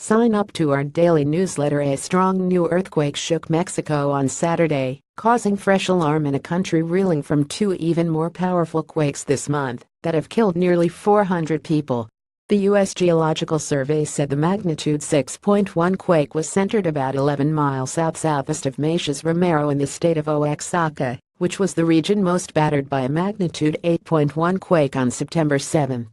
Sign up to our daily newsletter. A strong new earthquake shook Mexico on Saturday, causing fresh alarm in a country reeling from two even more powerful quakes this month that have killed nearly 400 people. The U.S. Geological Survey said the magnitude 6.1 quake was centered about 11 miles south-southwest of Meixas Romero in the state of Oaxaca, which was the region most battered by a magnitude 8.1 quake on September 7.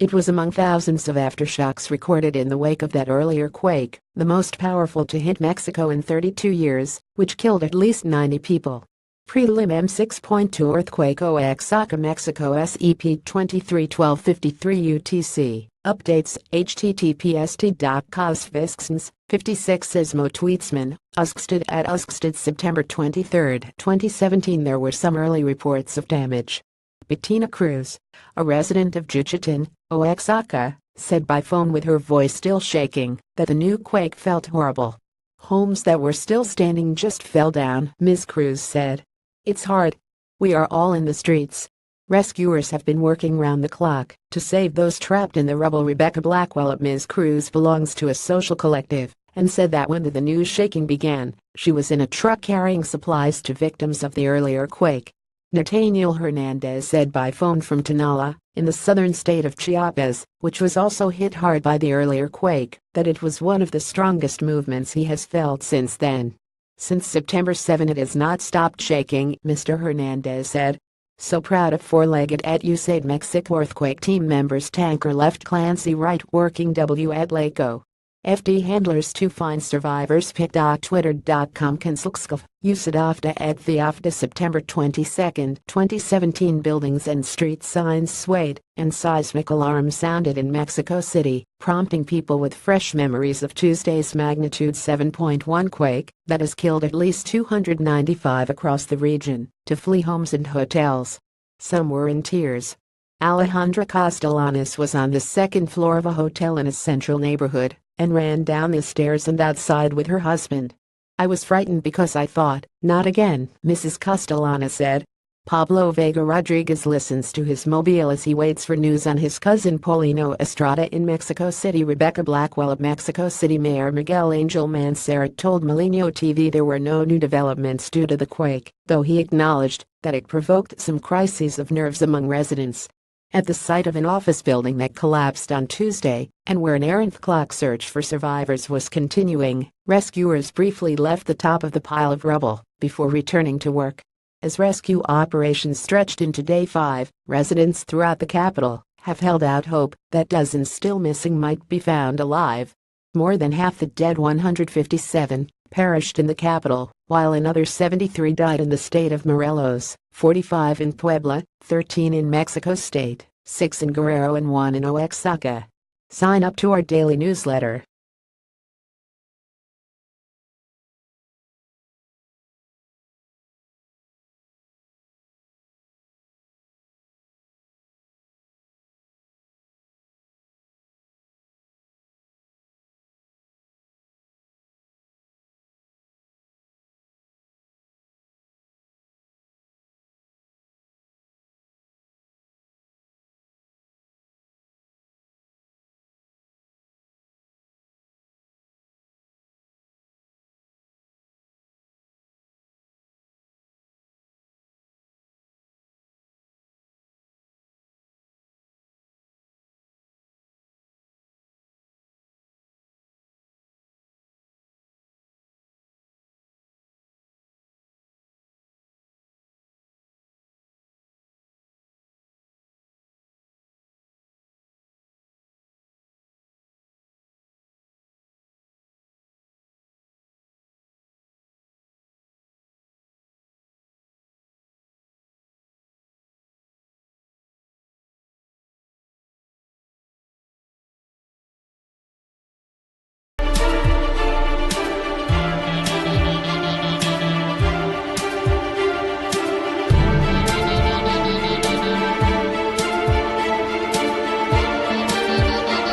It was among thousands of aftershocks recorded in the wake of that earlier quake, the most powerful to hit Mexico in 32 years, which killed at least 90 people. Prelim M6.2 earthquake Oaxaca, Mexico SEP 231253 UTC. Updates https://t.cosvisxns 56 Sismo Tweetsman, Uskstad at Uskstad September 23, 2017. There were some early reports of damage. Bettina Cruz, a resident of Juchitán, Oaxaca, said by phone with her voice still shaking that the new quake felt horrible. Homes that were still standing just fell down, Ms. Cruz said. It's hard. We are all in the streets. Rescuers have been working round the clock to save those trapped in the rubble. Rebecca Blackwell, Ms. Cruz belongs to a social collective and said that when the news shaking began, she was in a truck carrying supplies to victims of the earlier quake. Nathaniel Hernandez said by phone from Tonala, in the southern state of Chiapas, which was also hit hard by the earlier quake, that it was one of the strongest movements he has felt since then. Since September 7 it has not stopped shaking, Mr. Hernandez said. So proud of four-legged at USAID Mexico earthquake team members. Tanker left Clancy Wright working W at Laco. FD handlers to find survivors. Pic.twitter.com Kanslkskov, Usadafta at Theafta September 22, 2017. Buildings and street signs swayed, and seismic alarms sounded in Mexico City, prompting people with fresh memories of Tuesday's magnitude 7.1 quake that has killed at least 295 across the region to flee homes and hotels. Some were in tears. Alejandra Castellanos was on the second floor of a hotel in a central neighborhood and ran down the stairs and outside with her husband. I was frightened because I thought, not again, Mrs. Castellanos said. Pablo Vega Rodriguez listens to his mobile as he waits for news on his cousin Paulino Estrada in Mexico City. Rebecca Blackwell of Mexico City Mayor Miguel Angel Mancera told Milenio TV there were no new developments due to the quake, though he acknowledged that it provoked some crises of nerves among residents. At the site of an office building that collapsed on Tuesday, and where an errant clock search for survivors was continuing, rescuers briefly left the top of the pile of rubble before returning to work. As rescue operations stretched into day 5, residents throughout the capital have held out hope that dozens still missing might be found alive. More than half the dead, 157, perished in the capital, while another 73 died in the state of Morelos, 45 in Puebla, 13 in Mexico State, 6 in Guerrero and 1 in Oaxaca. Sign up to our daily newsletter